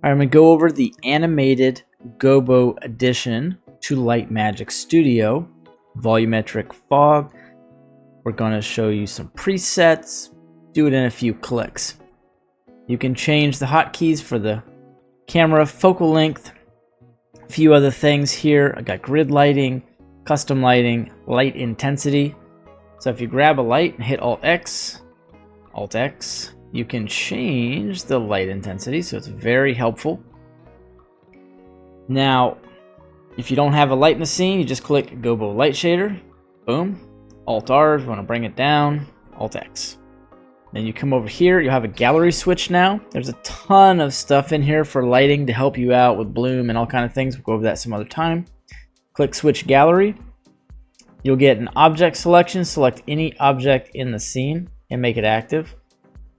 I'm going to go over the animated Gobo addition to Light Magic Studio, volumetric fog. We're going to show you some presets, do it in a few clicks. You can change the hotkeys for the camera, focal length, a few other things here. I got grid lighting, custom lighting, light intensity. So if you grab a light and hit Alt-X, you can change the light intensity, so it's very helpful. Now, if you don't have a light in the scene, you just click Gobo Light Shader, boom, Alt-R if you want to bring it down, Alt-X. Then you come over here, you'll have a gallery switch now. There's a ton of stuff in here for lighting to help you out with bloom and all kind of things. We'll go over that some other time. Click Switch Gallery. You'll get an object selection. Select any object in the scene and make it active.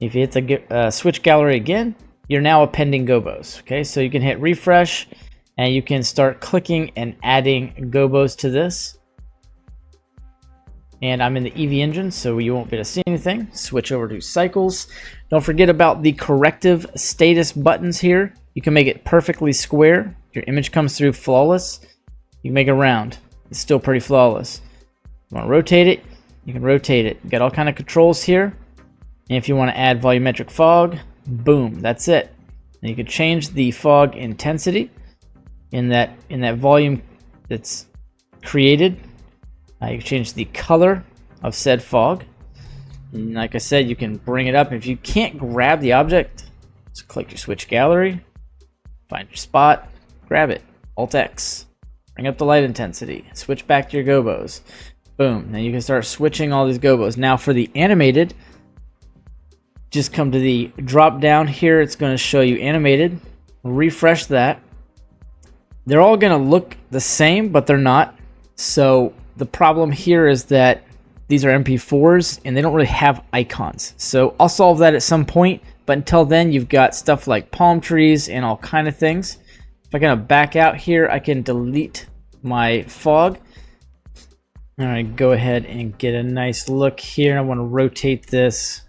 If you hit the Switch Gallery again, you're now appending Gobos. Okay, so you can hit refresh and you can start clicking and adding Gobos to this. And I'm in the EV engine, so you won't be able to see anything. Switch over to Cycles. Don't forget about the corrective status buttons here. You can make it perfectly square. Your image comes through flawless. You can make it round. It's still pretty flawless. You want to rotate it, you can rotate it. You got all kind of controls here. And if you want to add volumetric fog, boom, that's it. And you can change the fog intensity in that volume that's created. You can change the color of said fog. And like I said, you can bring it up. If you can't grab the object, just click your switch gallery, find your spot, grab it, Alt-X, bring up the light intensity, switch back to your Gobos. Boom, now you can start switching all these Gobos. Now for the animated, just come to the drop down here. It's going to show you animated. Refresh that. They're all going to look the same, but they're not. So the problem here is that these are MP4s and they don't really have icons. So I'll solve that at some point. But until then, you've got stuff like palm trees and all kind of things. If I kind of back out here, I can delete my fog. All right, go ahead and get a nice look here. I want to rotate this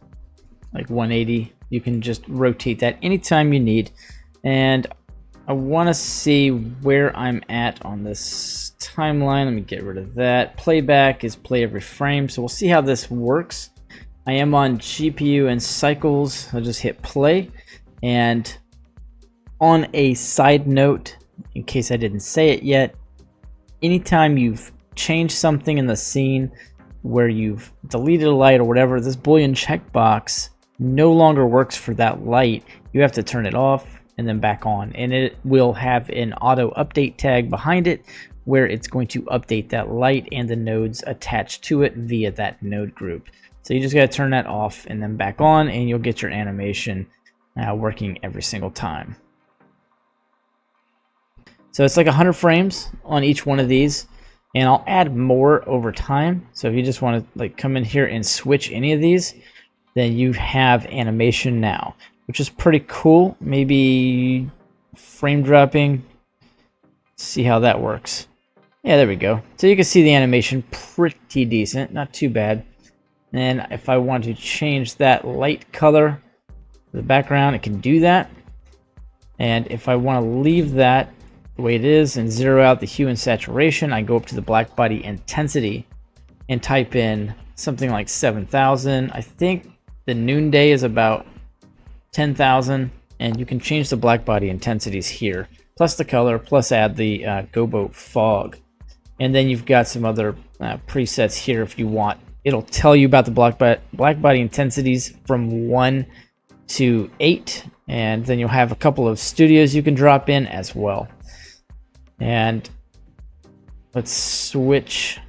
like 180. You can just rotate that anytime you need. And I want to see where I'm at on this timeline. Let me get rid of that. Playback is play every frame. So we'll see how this works. I am on GPU and Cycles. I'll just hit play. And on a side note, in case I didn't say it yet, anytime you've changed something in the scene where you've deleted a light or whatever, this Boolean checkbox no longer works for that light. You have to turn it off and then back on, and it will have an auto update tag behind it where it's going to update that light and the nodes attached to it via that node group. So you just got to turn that off and then back on, and you'll get your animation working every single time. So it's like 100 frames on each one of these, and I'll add more over time. So if you just want to like come in here and switch any of these, then you have animation now, which is pretty cool. Maybe frame dropping. See how that works. Yeah, there we go. So you can see the animation pretty decent, not too bad. And if I want to change that light color, the background, it can do that. And if I want to leave that the way it is and zero out the hue and saturation, I go up to the black body intensity and type in something like 7,000. I think the noonday is about 10,000, and you can change the black body intensities here, plus the color, plus add the Gobo fog. And then you've got some other presets here if you want. It'll tell you about the black body intensities from 1 to 8, and then you'll have a couple of studios you can drop in as well. And let's switch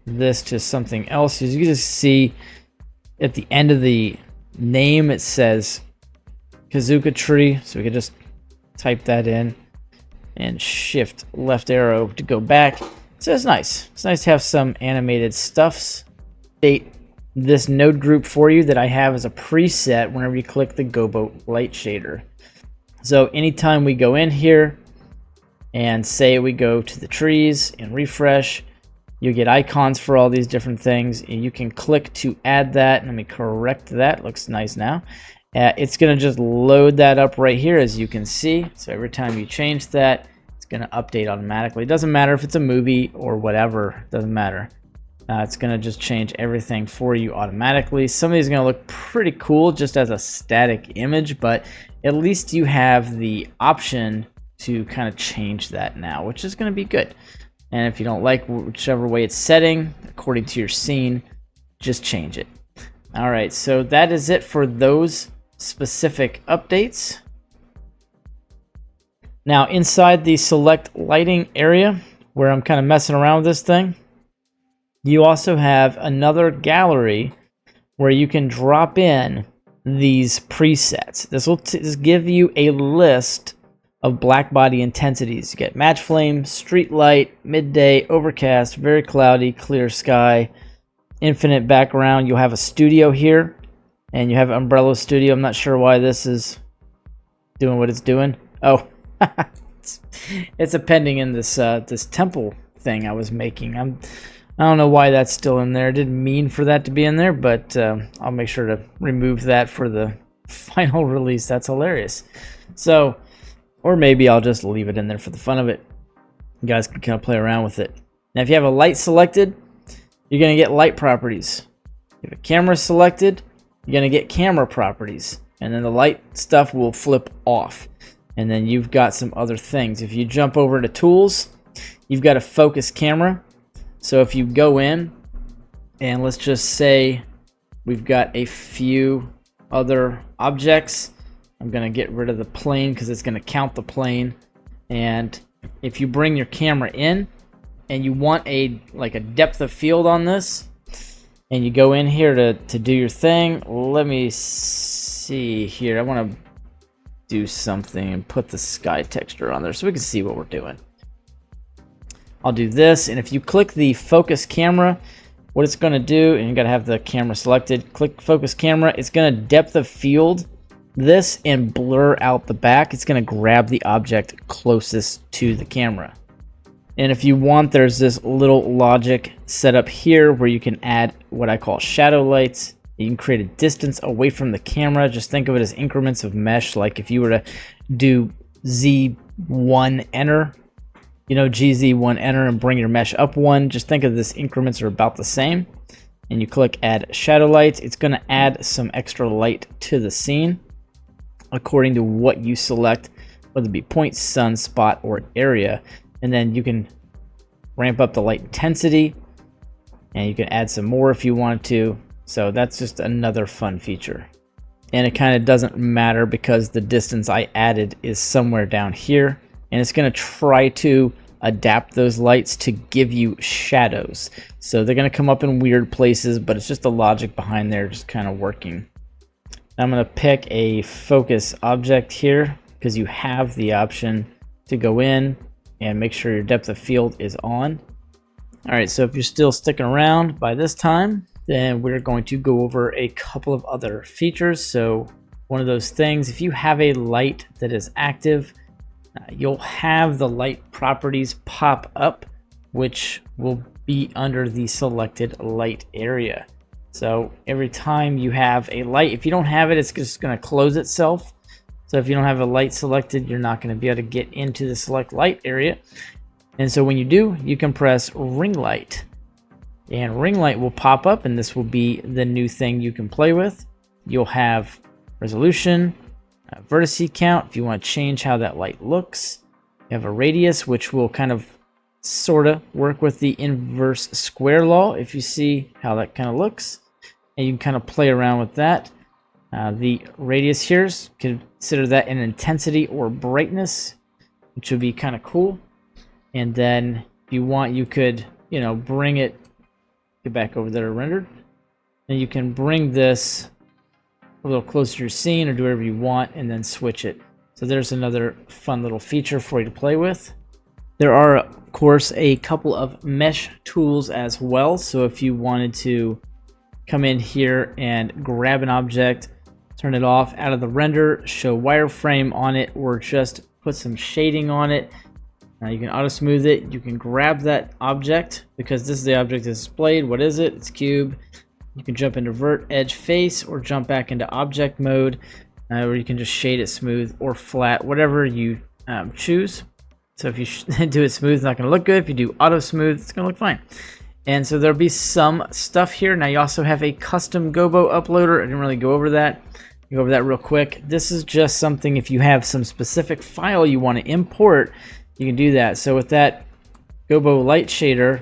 this to something else. As you can just see at the end of the name, it says Kazuka tree. So we can just type that in and shift left arrow to go back. So it's nice. It's nice to have some animated stuffs. Update this node group for you that I have as a preset whenever you click the Gobo light shader. So anytime we go in here and say we go to the trees and refresh, you get icons for all these different things, and you can click to add that. Let me correct that. Looks nice now. It's going to just load that up right here, as you can see. So every time you change that, it's going to update automatically. It doesn't matter if it's a movie or whatever. It doesn't matter. It's going to just change everything for you automatically. Some of these are going to look pretty cool just as a static image, but at least you have the option to kind of change that now, which is going to be good. And if you don't like whichever way it's setting according to your scene, just change it. All right, so that is it for those specific updates. Now inside the select lighting area, where I'm kind of messing around with this thing, you also have another gallery where you can drop in these presets. This will just give you a list of black body intensities. You get match flame, street light, midday, overcast, very cloudy, clear sky, infinite background. You'll have a studio here, and you have umbrella studio. I'm not sure why this is doing what it's doing. Oh, it's appending in this this temple thing I was making. I don't know why that's still in there. I didn't mean for that to be in there, but I'll make sure to remove that for the final release. That's hilarious. So, or maybe I'll just leave it in there for the fun of it. You guys can kind of play around with it. Now, if you have a light selected, you're going to get light properties. If you have a camera selected, you're going to get camera properties. And then the light stuff will flip off. And then you've got some other things. If you jump over to tools, you've got a focus camera. So if you go in, and let's just say we've got a few other objects. I'm going to get rid of the plane because it's going to count the plane. And if you bring your camera in and you want a depth of field on this, and you go in here to do your thing, let me see here. I want to do something and put the sky texture on there so we can see what we're doing. I'll do this, and if you click the focus camera, what it's going to do, and you got to have the camera selected, click focus camera, it's going to depth of field this and blur out the back. It's going to grab the object closest to the camera. And if you want, there's this little logic set up here where you can add what I call shadow lights. You can create a distance away from the camera. Just think of it as increments of mesh. Like if you were to do Z1 enter, you know, GZ1 enter and bring your mesh up one, just think of this increments are about the same. And you click add shadow lights. It's going to add some extra light to the scene according to what you select, whether it be point, sun, spot, or area. And then you can ramp up the light intensity, and you can add some more if you want to. So that's just another fun feature. And it kind of doesn't matter because the distance I added is somewhere down here, and it's going to try to adapt those lights to give you shadows. So they're going to come up in weird places, but it's just the logic behind there just kind of working. I'm going to pick a focus object here because you have the option to go in and make sure your depth of field is on. All right, so if you're still sticking around by this time, then we're going to go over a couple of other features. So one of those things, if you have a light that is active, you'll have the light properties pop up, which will be under the selected light area. So every time you have a light, if you don't have it, it's just going to close itself. So if you don't have a light selected, you're not going to be able to get into the select light area. And so when you do, you can press ring light. And ring light will pop up, and this will be the new thing you can play with. You'll have resolution, vertice count if you want to change how that light looks. You have a radius, which will kind of sort of work with the inverse square law if you see how that kind of looks. And you can kind of play around with that. The radius here, consider that an intensity or brightness, which would be kind of cool. And then if you want, you could, you know, bring it, get back over there to rendered. And you can bring this a little closer to your scene or do whatever you want and then switch it. So there's another fun little feature for you to play with. There are, of course, a couple of mesh tools as well. So if you wanted to come in here and grab an object, turn it off out of the render, show wireframe on it, or just put some shading on it, you can auto smooth it. You can grab that object because this is the object displayed. What is it? It's cube. You can jump into vert, edge, face, or jump back into object mode, where you can just shade it smooth or flat, whatever you choose. So if you do it smooth, it's not going to look good. If you do auto smooth, it's going to look fine. And so there'll be some stuff here. Now you also have a custom Gobo uploader. I didn't really go over that. Go over that real quick. This is just something if you have some specific file you want to import, you can do that. So with that Gobo light shader,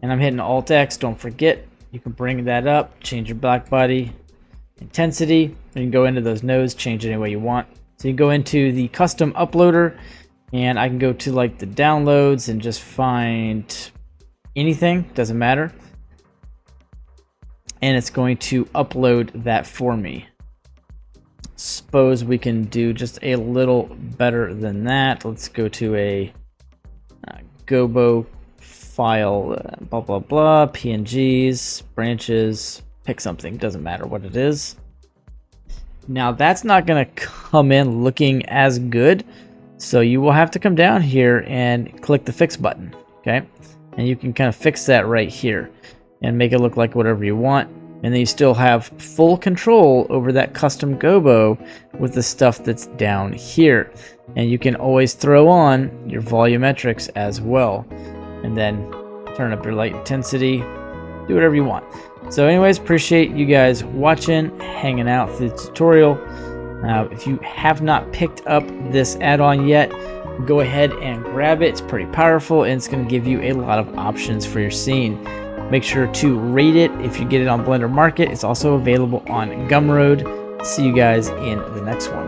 and I'm hitting Alt X, don't forget, you can bring that up, change your black body intensity, and you can go into those nodes, change it any way you want. So you can go into the custom uploader, and I can go to like the downloads and just find anything, doesn't matter. And it's going to upload that for me. Suppose we can do just a little better than that. Let's go to a Gobo file, blah blah blah, PNGs, branches, pick something, doesn't matter what it is. Now that's not going to come in looking as good, so you will have to come down here and click the fix button, okay? And you can kind of fix that right here and make it look like whatever you want. And then you still have full control over that custom Gobo with the stuff that's down here. And you can always throw on your volumetrics as well. And then turn up your light intensity, do whatever you want. So anyways, appreciate you guys watching, hanging out through the tutorial. If you have not picked up this add-on yet, go ahead and grab it. It's pretty powerful and it's going to give you a lot of options for your scene. Make sure to rate it if you get it on Blender Market. It's also available on Gumroad. See you guys in the next one.